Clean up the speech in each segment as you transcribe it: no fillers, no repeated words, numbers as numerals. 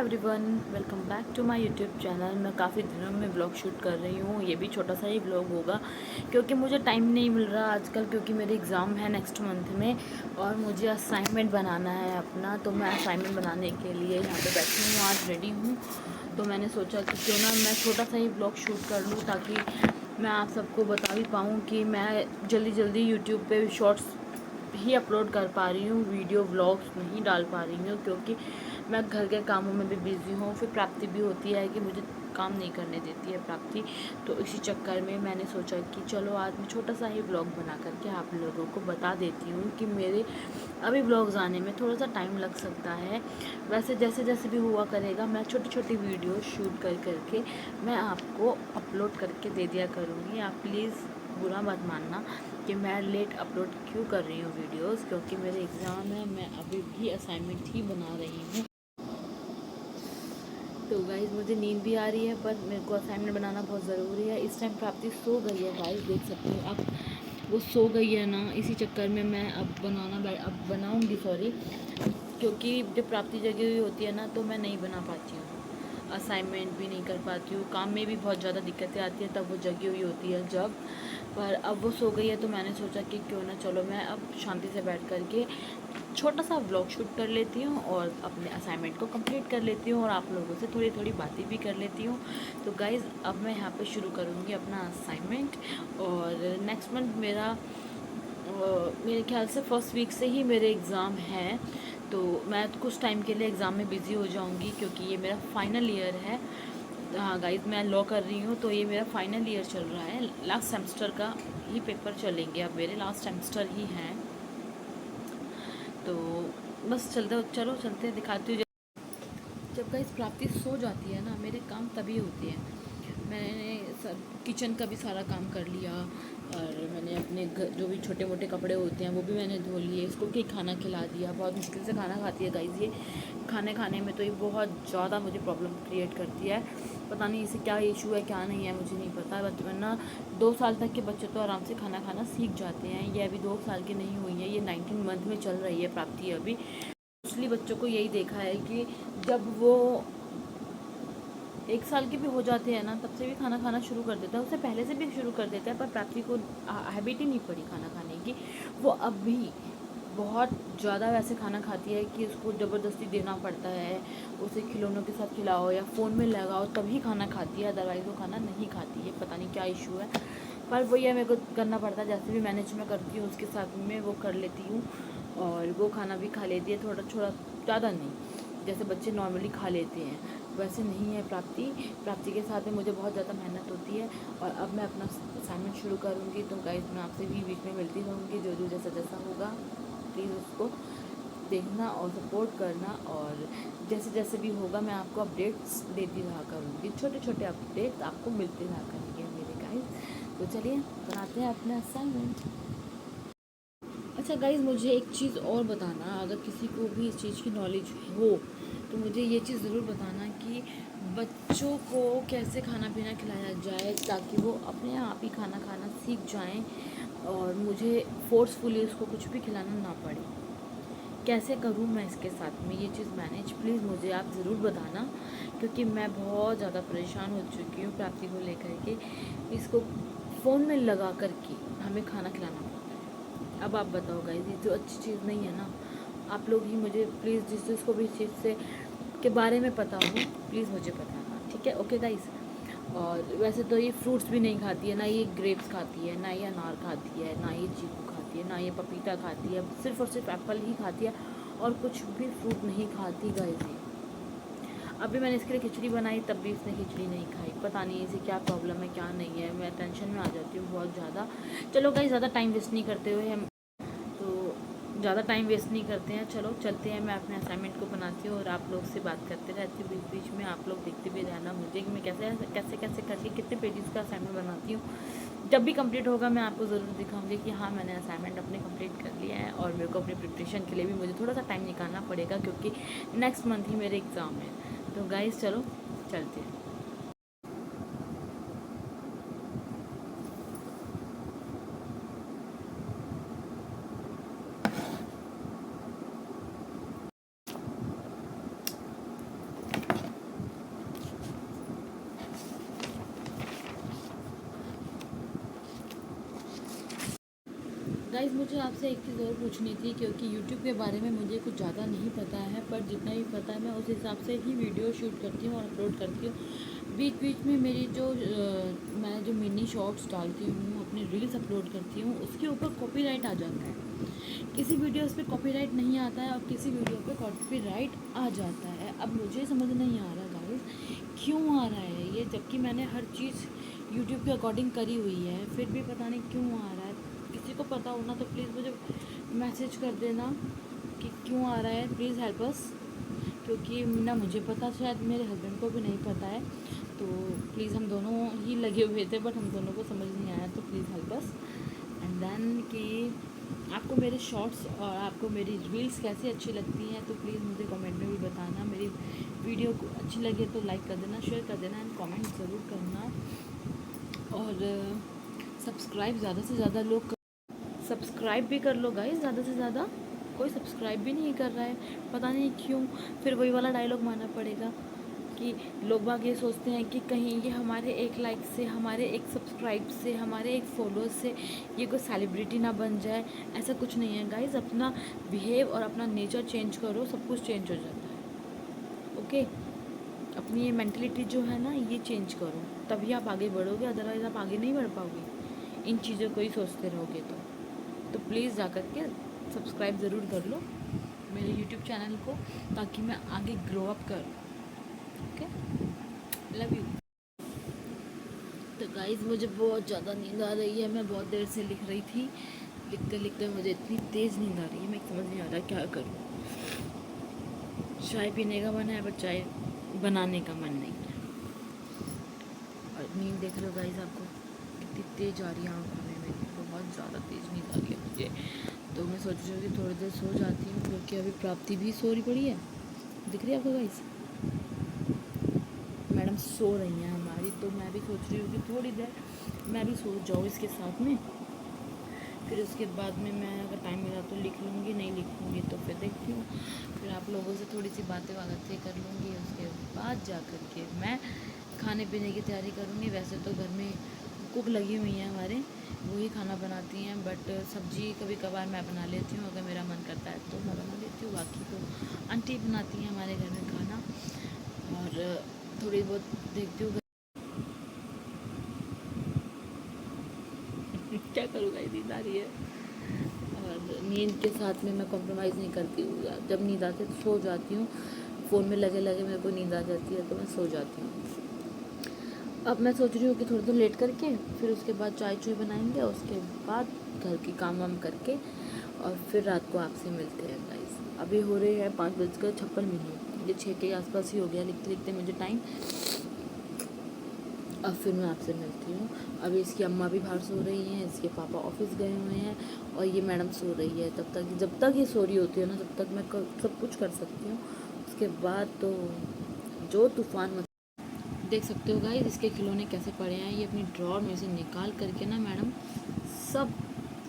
Everyone, welcome back to my YouTube channel. मैं काफ़ी दिनों में ब्लॉग शूट कर रही हूँ। ये भी छोटा सा ही ब्लॉग होगा क्योंकि मुझे टाइम नहीं मिल रहा आजकल, क्योंकि मेरे एग्ज़ाम है नेक्स्ट मंथ में और मुझे असाइनमेंट बनाना है अपना। तो मैं असाइनमेंट बनाने के लिए यहाँ पे बैठी हूँ, आज रेडी हूँ। तो मैंने सोचा कि क्यों ना मैं छोटा सा ही ब्लॉग शूट कर लूँ ताकि मैं आप सबको बता भी पाऊँ कि मैं जल्दी जल्दी यूट्यूब पे शॉर्ट्स ही अपलोड कर पा रही हूँ, वीडियो व्लॉग्स नहीं डाल पा रही हूँ क्योंकि मैं घर के कामों में भी बिज़ी हूँ। फिर प्राप्ति भी होती है कि मुझे काम नहीं करने देती है प्राप्ति। तो इसी चक्कर में मैंने सोचा कि चलो आज मैं छोटा सा ही ब्लॉग बना करके आप लोगों को बता देती हूँ कि मेरे अभी ब्लॉग्स आने में थोड़ा सा टाइम लग सकता है। वैसे जैसे जैसे भी हुआ करेगा मैं छोटी छोटी वीडियो शूट कर करके मैं आपको अपलोड करके दे दिया करूँगी। आप प्लीज़ बुरा मत मानना कि मैं लेट अपलोड क्यों कर रही हूँ वीडियोस, क्योंकि मेरे एग्ज़ाम है। मैं अभी भी असाइनमेंट ही बना रही हूँ। तो गाइज़ मुझे नींद भी आ रही है, पर मेरे को असाइनमेंट बनाना बहुत ज़रूरी है। इस टाइम प्राप्ति सो गई है गाइज़, देख सकते हो आप, वो सो गई है ना। इसी चक्कर में मैं अब बनाऊँगी सॉरी, क्योंकि जब प्राप्ति जगी हुई होती है ना तो मैं नहीं बना पाती हूँ, असाइनमेंट भी नहीं कर पाती हूँ, काम में भी बहुत ज़्यादा दिक्कतें आती हैं तब वो जगी हुई होती है जब। पर अब वो सो गई है तो मैंने सोचा कि क्यों ना चलो मैं अब शांति से बैठ कर के छोटा सा व्लॉग शूट कर लेती हूँ और अपने असाइनमेंट को कंप्लीट कर लेती हूँ और आप लोगों से थोड़ी थोड़ी बातें भी कर लेती हूँ। तो गाइज़ अब मैं यहाँ पे शुरू करूँगी अपना असाइनमेंट। और नेक्स्ट मंथ मेरे ख्याल से फर्स्ट वीक से ही मेरे एग्ज़ाम हैं। तो मैं कुछ टाइम के लिए एग्ज़ाम में बिज़ी हो जाऊँगी क्योंकि ये मेरा फाइनल ईयर है। हाँ गाइज़, मैं लॉ कर रही हूँ तो ये मेरा फाइनल ईयर चल रहा है। लास्ट सेमेस्टर का ही पेपर चलेंगे, अब मेरे लास्ट सेमेस्टर ही हैं। तो बस चलते हैं, दिखाती हूँ। जब गाइस प्राप्ति सो जाती है ना, मेरे काम तभी होते हैं। मैंने किचन का भी सारा काम कर लिया और मैंने अपने घर जो भी छोटे मोटे कपड़े होते हैं वो भी मैंने धो लिए। इसको कि खाना खिला दिया, बहुत मुश्किल से खाना खाती है गाइस ये। खाने में तो ये बहुत ज़्यादा मुझे प्रॉब्लम क्रिएट करती है। पता नहीं इसे क्या इशू है क्या नहीं है, मुझे नहीं पता। वरना 2 साल तक के बच्चे तो आराम से खाना खाना सीख जाते हैं। ये अभी 2 साल की नहीं हुई है, ये 19 मंथ में चल रही है प्राप्ति अभी। मोस्टली बच्चों को यही देखा है कि जब वो 1 साल के भी हो जाते हैं ना तब से भी खाना खाना शुरू कर देता है, उससे पहले से भी शुरू कर देता है। पर प्राप्ति को हैबिट ही नहीं पड़ी खाना खाने की। वो अब भी बहुत ज़्यादा वैसे खाना खाती है कि उसको ज़बरदस्ती देना पड़ता है। उसे खिलौनों के साथ खिलाओ या फ़ोन में लगाओ तभी खाना खाती है, अदरवाइज़ वो खाना नहीं खाती है। पता नहीं क्या इशू है, पर वही है, मेरे को करना पड़ता है। जैसे भी मैनेज मैं करती हूँ उसके साथ में वो कर लेती हूँ और वो खाना भी खा लेती है थोड़ा थोड़ा, ज़्यादा नहीं, जैसे बच्चे नॉर्मली खा लेते हैं वैसे नहीं है प्राप्ति। प्राप्ति के साथ में मुझे बहुत ज़्यादा मेहनत होती है। और अब मैं अपना असाइनमेंट शुरू करूँगी। तो गाइस मैं आपसे भी बीच में मिलती रहूँगी, जो जैसा जैसा होगा प्लीज़ उसको देखना और सपोर्ट करना। और जैसे जैसे भी होगा मैं आपको अपडेट्स देती रहा करूँगी, छोटे छोटे अपडेट्स आपको मिलते रहा करेंगे मेरे गाइस। तो चलिए बनाते हैं अपना असाइनमेंट। अच्छा गाइज़, मुझे एक चीज़ और बताना, अगर किसी को भी इस चीज़ की नॉलेज हो तो मुझे ये चीज़ ज़रूर बताना कि बच्चों को कैसे खाना पीना खिलाया जाए ताकि वो अपने आप ही खाना खाना सीख जाएं और मुझे फोर्सफुली उसको कुछ भी खिलाना ना पड़े। कैसे करूँ मैं इसके साथ में ये चीज़ मैनेज, प्लीज़ मुझे आप ज़रूर बताना, क्योंकि मैं बहुत ज़्यादा परेशान हो चुकी हूँ प्राप्ति को लेकर के। इसको फ़ोन में लगा कर के हमें खाना खिलाना पड़ता है। अब आप बताओ गाइस, ये तो अच्छी चीज़ नहीं है ना। आप लोग ही मुझे प्लीज़, जिस जिसको भी इस चीज़ से के बारे में पता हो प्लीज़ मुझे बताना, ठीक है? Okay guys. और वैसे तो ये फ्रूट्स भी नहीं खाती है, ना ये ग्रेप्स खाती है, ना ये अनार खाती है, ना ये चीकू खाती है, ना ये पपीता खाती है। सिर्फ़ और सिर्फ एप्पल ही खाती है और कुछ भी फ्रूट नहीं खाती गाइस ये। अभी मैंने इसके लिए खिचड़ी बनाई तब भी इसने खिचड़ी नहीं खाई। पता नहीं इसे क्या प्रॉब्लम है क्या नहीं है, मैं टेंशन में आ जाती हूँ बहुत ज़्यादा। चलो गाइस, ज़्यादा टाइम वेस्ट नहीं करते हुए हम ज़्यादा टाइम वेस्ट नहीं करते हैं, चलो चलते हैं। मैं अपने असाइनमेंट को बनाती हूँ और आप लोग से बात करते रहती हूँ बीच बीच में। आप लोग देखते भी रहना मुझे कि मैं कैसे कैसे कैसे करके कितने पेजेस का असाइनमेंट बनाती हूँ। जब भी कंप्लीट होगा मैं आपको ज़रूर दिखाऊंगी कि हाँ मैंने असाइनमेंट अपने कंप्लीट कर लिया है। और मेरे को अपनी प्रिपरेशन के लिए भी मुझे थोड़ा सा टाइम निकालना पड़ेगा क्योंकि नेक्स्ट मंथ ही मेरे एग्ज़ाम है। तो गाइज़ चलो चलते हैं। गाइस मुझे आपसे एक चीज़ और पूछनी थी, क्योंकि यूट्यूब के बारे में मुझे कुछ ज़्यादा नहीं पता है, पर जितना भी पता है मैं उस हिसाब से ही वीडियो शूट करती हूँ और अपलोड करती हूँ। बीच बीच में मेरी मैं जो मिनी शॉर्ट्स डालती हूँ, अपनी रील्स अपलोड करती हूँ, उसके ऊपर कॉपीराइट आ जाता है। किसी वीडियोस पे कॉपीराइट नहीं आता है और किसी वीडियो पे कॉपीराइट आ जाता है। अब मुझे समझ नहीं आ रहा गाइस क्यों आ रहा है ये, जबकि मैंने हर चीज़ यूट्यूब के अकॉर्डिंग करी हुई है, फिर भी पता नहीं क्यों आ रहा है। किसी को पता हो ना तो प्लीज़ मुझे मैसेज कर देना कि क्यों आ रहा है, प्लीज़ हेल्प अस। क्योंकि ना मुझे पता, शायद मेरे हस्बैंड को भी नहीं पता है, तो प्लीज़ हम दोनों ही लगे हुए थे बट हम दोनों को समझ नहीं आया, तो please help us. And then कि आपको मेरे शॉर्ट्स और आपको मेरी रील्स कैसी अच्छी लगती हैं तो प्लीज़ मुझे कमेंट में भी बताना। मेरी वीडियो को अच्छी लगे तो लाइक कर देना, शेयर कर देना एंड कमेंट ज़रूर करना। और सब्सक्राइब ज़्यादा से ज़्यादा लोग सब्सक्राइब भी कर लो गाइस, ज़्यादा से ज़्यादा। कोई सब्सक्राइब भी नहीं कर रहा है, पता नहीं क्यों। फिर वही वाला डायलॉग मानना पड़ेगा कि लोग बाग ये सोचते हैं कि कहीं ये हमारे एक लाइक से, हमारे एक सब्सक्राइब से, हमारे एक फॉलो से ये कोई सेलिब्रिटी ना बन जाए। ऐसा कुछ नहीं है गाइस, अपना बिहेव और अपना नेचर चेंज करो, सब कुछ चेंज हो जाता है। ओके, अपनी ये मेंटलिटी जो है ना ये चेंज करो, तभी आप आगे बढ़ोगे, अदरवाइज़ आप आगे नहीं बढ़ पाओगे इन चीज़ों को ही सोचते रहोगे तो प्लीज़ जा कर के सब्सक्राइब ज़रूर कर लो मेरे यूट्यूब चैनल को, ताकि मैं आगे ग्रो अप करूँ। Okay, love you. तो गाइज़ मुझे बहुत ज़्यादा नींद आ रही है, मैं बहुत देर से लिख रही थी, लिखते लिखते मुझे इतनी तेज़ नींद आ रही है, मैं समझ नहीं आ रहा क्या करूँ। चाय पीने का मन है पर चाय बनाने का मन नहीं है। और नींद देख लो गाइज़, आपको कितनी तेज़ आ रही है आँखों में मेरी, बहुत ज़्यादा तेज़ नींद आ रही है मुझे। तो मैं सोच रही हूँ कि थोड़ी देर सो जाती हूँ, क्योंकि अभी प्राप्ति भी सो रही पड़ी है, दिख रही है आपको गाइज़, मैडम सो रही हैं हमारी। तो मैं भी सोच रही हूँ कि थोड़ी देर मैं भी सो जाऊँ इसके साथ में, फिर उसके बाद में मैं अगर टाइम मिला तो लिख लूँगी, नहीं लिखूँगी तो फिर देखती हूँ, फिर आप लोगों से थोड़ी सी बातें कर लूँगी। उसके बाद जा कर के मैं खाने पीने की तैयारी करूँगी। वैसे तो घर में कुक लगी हुई हैं हमारे, वही खाना बनाती हैं, बट सब्ज़ी कभी कभार मैं बना लेती हूँ, अगर मेरा मन करता है तो मैं बना लेती हूँ, बाकी तो आंटी बनाती हैं हमारे घर में खाना। और थोड़ी बहुत देखती हूँ क्या करूँगा, नींद आ रही है। और नींद के साथ में मैं कॉम्प्रोमाइज़ नहीं करती हूँ, जब नींद आती है तो सो जाती हूँ, फ़ोन में लगे लगे मेरे को नींद आ जाती है तो मैं सो जाती हूँ। अब मैं सोच रही हूँ कि थोड़ी देर लेट करके फिर उसके बाद चाय चुई बनाएंगे, उसके बाद घर की काम वाम करके और फिर रात को आपसे मिलते हैं गाइस। अभी हो रहे हैं 5:56, ये 6 के आसपास ही हो गया लिखते लिखते मुझे टाइम। अब फिर मैं आपसे मिलती हूँ। अभी इसकी अम्मा भी बाहर सो रही हैं, इसके पापा ऑफिस गए हुए हैं और ये मैडम सो रही है। तब तक जब तक ये सो रही होती है ना तब तक मैं सब कुछ कर सकती हूँ। उसके बाद तो जो तूफ़ान मच, देख सकते हो गाइस इसके खिलौने कैसे पड़े हैं, ये अपनी ड्रॉर में से निकाल करके ना मैडम सब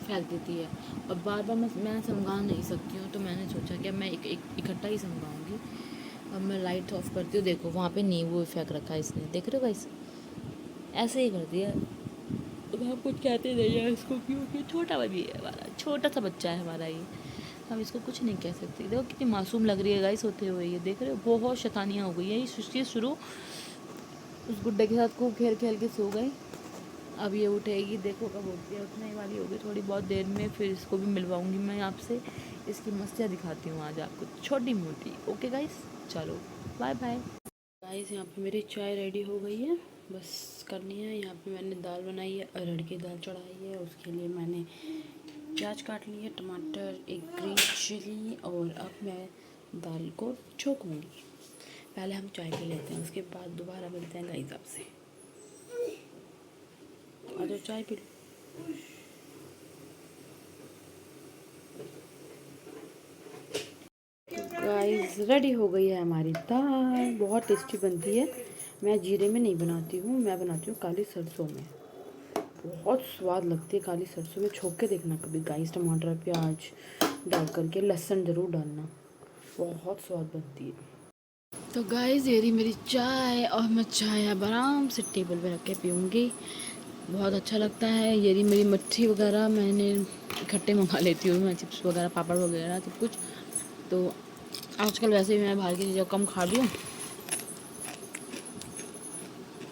फेंक देती है और बार बार मैं समझा नहीं सकती हूँ, तो मैंने सोचा कि अब मैं इकट्ठा ही समझाऊँगी। अब मैं लाइट ऑफ करती हूँ, देखो वहाँ पे नींबू फेंक रखा है इसने, देख रहे हो गाइस, ऐसे ही कर दिया। तो हम कुछ कहते नहीं है इसको, क्योंकि छोटा बच्ची है हमारा, छोटा सा बच्चा है हमारा ये, हम इसको कुछ नहीं कह सकते। देखो कितनी मासूम लग रही है गाइस होते हुए, ये देख रहे हो, बहुत शैतानियाँ हो गई है। ये सृष्टि शुरू उस गुड्डे के साथ खूब खेल खेल के सो गई, अब ये उठेगी, देखो कब उठती है, उठने वाली होगी थोड़ी बहुत देर में, फिर इसको भी मिलवाऊंगी मैं आपसे, इसकी मस्तियाँ दिखाती हूँ आज आपको छोटी मोटी। ओके गाइस, चलो बाय बाय। गाइस यहाँ पे मेरी चाय रेडी हो गई है, बस करनी है। यहाँ पे मैंने दाल बनाई है, अरहर की दाल चढ़ाई है, उसके लिए मैंने प्याज काट ली है, टमाटर, एक ग्रीन चिली, और अब मैं दाल को छोंकूँगी। पहले हम चाय पी लेते हैं, उसके बाद दोबारा मिलते हैं गाइस आपसे। आ जाओ चाय पी लो। गाइस रेडी हो गई है हमारी दाल, बहुत टेस्टी बनती है। मैं जीरे में नहीं बनाती हूँ, मैं बनाती हूँ काली सरसों में, बहुत स्वाद लगती है काली सरसों में। छोंक के देखना कभी गाइस, टमाटर प्याज डाल करके, लहसुन ज़रूर डालना, बहुत स्वाद बनती है। तो गाइस ये रही मेरी चाय, और मैं चाय अब आराम से टेबल पे रख के पीऊँगी। बहुत अच्छा लगता है। ये रही मेरी मट्ठी वगैरह, मैंने इकट्ठे मंगा लेती हूँ मैं, चिप्स वगैरह, पापड़ वगैरह सब कुछ। तो आजकल वैसे भी मैं बाहर की चीज़ें कम खा रही हूँ,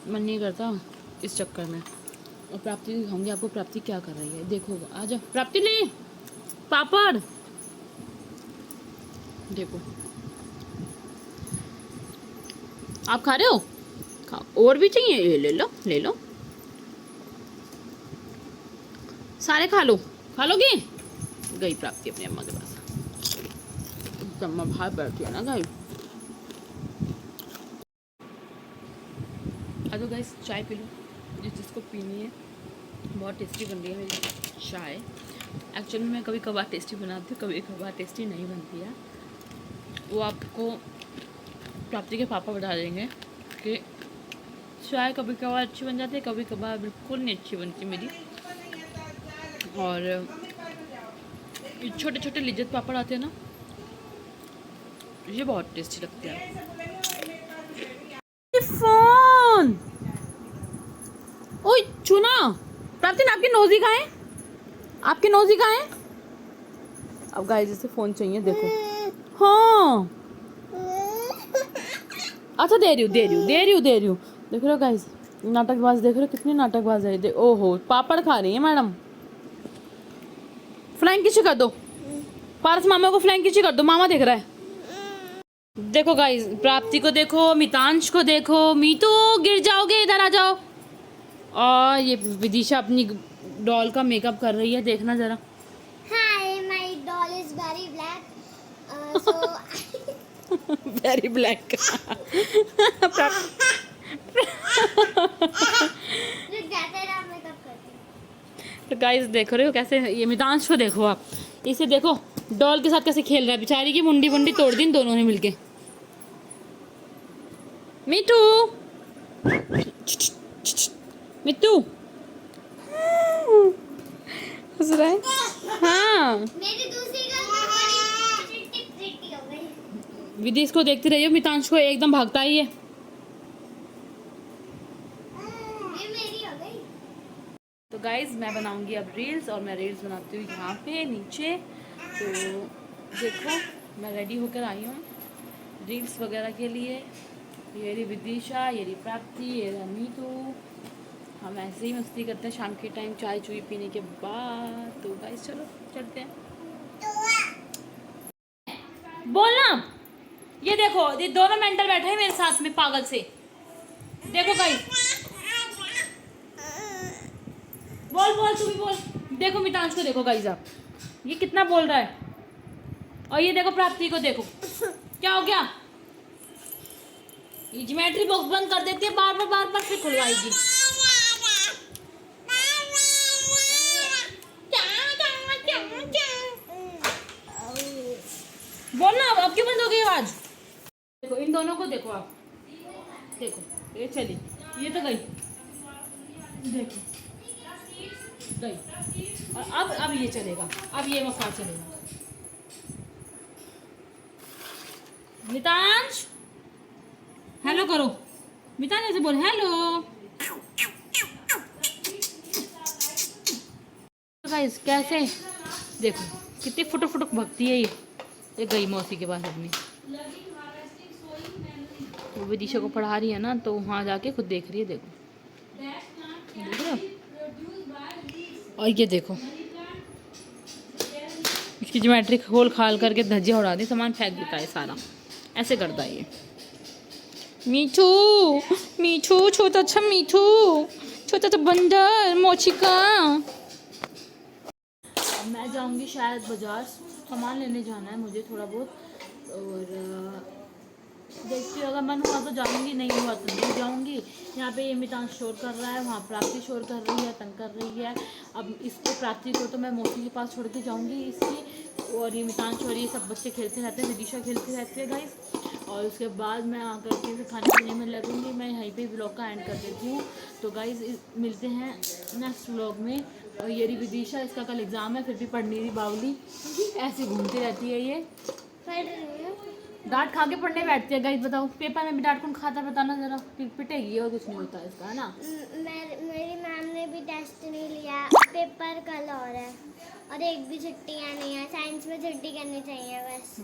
मन नहीं करता इस चक्कर में। और प्राप्ति दिखाऊंगी आपको, प्राप्ति क्या कर रही है, देखो। आ जाओ प्राप्ति, ले पापड़, देखो। आप खा रहे हो? खाओ, और भी चाहिए? ये ले लो, ले लो, सारे खा लो। खा लोगे? गई प्राप्ति अपनी अम्मा के पास। अम्मा बाहर बैठी है ना गाइस। आ जाओ गाइस, चाय पी लो जिसको पीनी है। बहुत टेस्टी बन रही है मेरी चाय। एक्चुअली मैं कभी कभार टेस्टी बनाती हूँ, कभी कभार टेस्टी नहीं बनती है। वो आपको प्राप्ति के पापा बता देंगे कि चाय कभी कभार अच्छी बन जाती है, कभी कभार बिल्कुल नहीं अच्छी बनती मेरी। और ये छोटे छोटे लिज्जत पापड़ आते हैं ना, ये बहुत टेस्टी लगते हैं। फोन ओए चुना, प्राप्ति आपकी नोजी कहाँ है? आपकी नोजी कहाँ है? अब गाइस जैसे फोन चाहिए, देखो। हाँ अच्छा, दे रही हूँ दे रही हूँ दे रही हूँ दे रही हूँ। देख रहे हो गाइस, नाटकबाज देख रहे हो, कितनी नाटकबाज है। ओहो, पापड़ खा रही है मैडम। फ्लाइंग किसी कर दो, पारस मामा को फ्लाइंग किसी कर दो, मामा देख रहा है। देखो गाइस, प्राप्ति को देखो, मितांश को देखो। मीतू गिर जाओगे, इधर आ जाओ। और ये विदिशा अपनी डॉल का मेकअप कर रही है, देखना जरा। Hi, my doll is very black. Very black. तो गाइस देख रहे हो कैसे, ये मितांश को देखो आप, इसे देखो डॉल के साथ कैसे खेल रहा है। बेचारी की मुंडी वुंडी तोड़ दी इन दोनों ने मिलके। मिट्टू, मिट्टू हंस रहा है। हाँ, मेरी दूसरी गर्ल चिट्टी हो गई। विधि इसको देखती रही हो, मितांश को एकदम भागता ही है। ये मेरी हो गई। तो गाइज मैं बनाऊंगी अब रील्स, और मैं रील्स बनाती हूँ यहाँ पे नीचे। तो देखो मैं रेडी होकर आई हूँ रील्स वगैरह के लिए। ये रही विदिशा, ये रही प्राप्ति, ये रहा नीतू। हम ऐसे ही मस्ती करते हैं शाम के टाइम चाय चुई पीने के बाद। तो गाइज चलो चलते हैं। बोलना, ये देखो, ये दोनों मेंटल बैठे हैं मेरे साथ में पागल से। देखो गाइज, बोल बोल, तू भी बोल। देखो मितांश को देखो गाइज आप, ये कितना बोल रहा है। और ये देखो प्राप्ति को देखो, क्या हो गया? ये ज्योमेट्री बॉक्स बंद कर देती है बार बार फिर खुलवाएगी। बोलना, अब क्यों बंद हो गई आवाज? देखो इन दोनों को देखो आप, देखो ये चली, ये तो गई, देखो गई। और अब ये चलेगा, अब ये मसाज चलेगा। मितांश हेलो करो, मितांश ऐसे बोल हेलो। गाइस कैसे देखो, कितनी फुटक फुटक भगती है ये गई मौसी के पास अपनी। वो विदिशा को पढ़ा रही है ना, तो वहाँ जाके खुद देख रही है। देखो देख रहे हो? और ये देखो इसकी ज्योमेट्री खोल खाल करके धज्जियाँ उड़ा दी, सामान फेंक देता है सारा, ऐसे करता है ये। मीठू मीठू, छोटा अच्छा मीठू, छोटा सा बंदर मोचिका। अब मैं जाऊंगी शायद बाजार, सामान लेने जाना है मुझे थोड़ा बहुत। और देखती हूँ, अगर मन हुआ तो जाऊंगी, नहीं हुआ तो नहीं जाऊंगी। यहाँ पे ये मितांश शोर कर रहा है, वहाँ प्राप्ति शोर कर रही है, तंग कर रही है। अब इसको प्राप्ति को तो मैं मौसी के पास छोड़ के जाऊंगी इसकी। और ये मितांश और ये सब बच्चे खेलते रहते हैं, विदिशा खेलती रहती है गाइस। और उसके बाद मैं आकर के फिर खाने पीने में लगूंगी। मैं यहीं पे ब्लॉग का एंड कर देती हूँ। तो गाइस मिलते हैं नेक्स्ट ब्लॉग में। और ये रही विदिशा, इसका कल एग्ज़ाम है, फिर भी पढ़ नहीं रही बावली, ऐसे घूमती रहती है ये। डांट खा के पढ़ने बैठती है गाइस, बताओ पेपर में भी डांट कौन खाता है बताना जरा, पिटेगी और कुछ नहीं होता इसका, है ना। मेरी मैम ने भी टेस्ट नहीं लिया, पेपर कल और है और एक भी छुट्टियाँ नहीं है। साइंस में छुट्टी करनी चाहिए बस।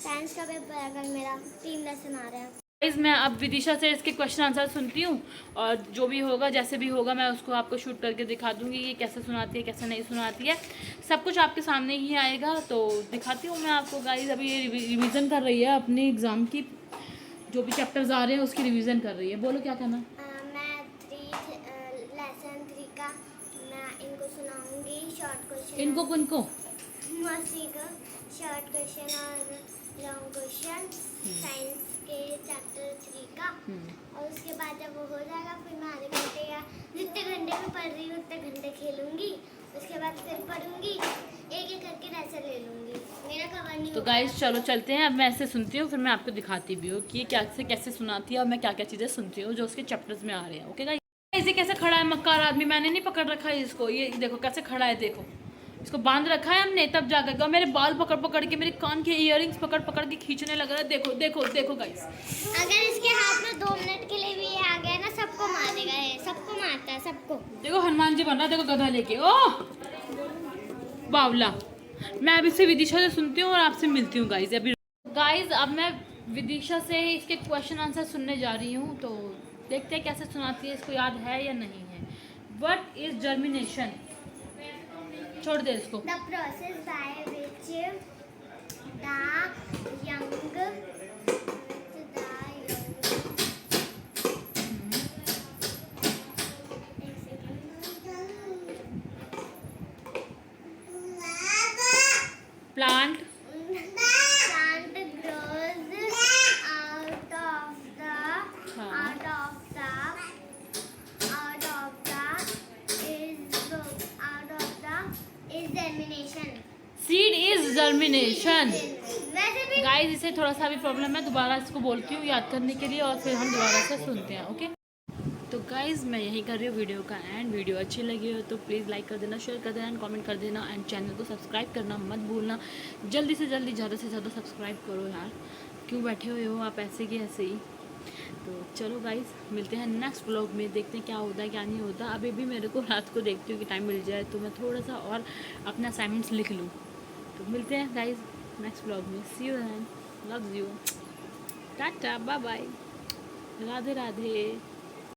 साइंस का पेपर है कल मेरा, 3 लेसन आ रहे हैं। गाइस मैं अब विदिशा से इसके क्वेश्चन आंसर सुनती हूँ और जो भी होगा जैसे भी होगा मैं उसको आपको शूट करके दिखा दूँगी कि कैसे सुनाती है कैसे नहीं सुनाती है, सब कुछ आपके सामने ही आएगा। तो दिखाती हूँ मैं आपको गाइस। अभी ये रिवीजन कर रही है अपने एग्ज़ाम की, जो भी चैप्टर्स आ रहे हैं उसकी रिवीजन कर रही है। बोलो क्या कहना। मैं लेसन 3 का मैं इनको सुनाऊंगी शॉर्ट क्वेश्चन। इनको किनको? मौसी को शॉर्ट क्वेश्चन और लॉन्ग क्वेश्चन साइंस के चैप्टर 3 का। और उसके बाद जब वो हो जाएगा फिर मैं आधे घंटे या जितने घंटे में पढ़ रही हूँ उतने घंटे खेलूंगी। उसके बाद फिर पढ़ूंगी, एक एक करके ऐसे ले लूंगी, मेरा कवर नहीं। तो गाइस चलो चलते हैं, अब मैं ऐसे सुनती हूँ फिर मैं आपको दिखाती भी हूँ कि कैसे कैसे सुनाती है और मैं क्या क्या चीज़ें सुनती हूँ जो उसके चैप्टर्स में आ रहे हैं। ओके गाइस, ऐसे कैसे खड़ा है मक्कार आदमी, मैंने नहीं पकड़ रखा है इसको, ये देखो कैसे खड़ा है, देखो इसको बांध रखा है हमने तब जाकर। और मेरे बाल पकड़ पकड़ के, मेरे कान के इयररिंग्स पकड़ पकड़ के खींचने लग रहा है। देखो देखो देखो गाइस, अगर इसके हाथ में 2 मिनट के लिए भी ये आ गया ना, सबको मार देगा ये, सबको मारता है सबको। देखो हनुमान जी बन रहा है, देखो गधा लेके। ओह बावला। मैं अभी से विदिशा से सुनती हूँ और आपसे मिलती हूँ गाइज अभी। गाइज अब मैं विदिशा से इसके क्वेश्चन आंसर सुनने जा रही हूँ, तो देखते हैं कैसे सुनाती है, इसको याद है या नहीं है। What is germination? छोड़ दे इसको। The process by which the young plant grows out of is germination. Seed is germination. वैसे भी गाइज इसे थोड़ा सा भी प्रॉब्लम है, दोबारा इसको बोलती हूँ याद करने के लिए और फिर हम दोबारा से सुनते हैं। ओके तो गाइज़ मैं यही कर रही हूँ वीडियो का एंड। वीडियो अच्छी लगी हो तो प्लीज़ लाइक कर देना, शेयर कर देना एंड कमेंट कर देना एंड चैनल को सब्सक्राइब करना मत भूलना। जल्दी से जल्दी ज़्यादा से ज़्यादा सब्सक्राइब करो यार, क्यों बैठे हुए हो आप ऐसे के ऐसे ही। तो चलो गाइज़ मिलते हैं नेक्स्ट व्लॉग में, देखते हैं क्या होता है क्या नहीं होता। अभी भी मेरे को रात को देखती हूँ कि टाइम मिल जाए तो मैं थोड़ा सा और अपने असाइनमेंट्स लिख लूँ। तो मिलते हैं गाइज़ नेक्स्ट व्लॉग में। See you then, loves you, tata bye bye, Radhe Radhe.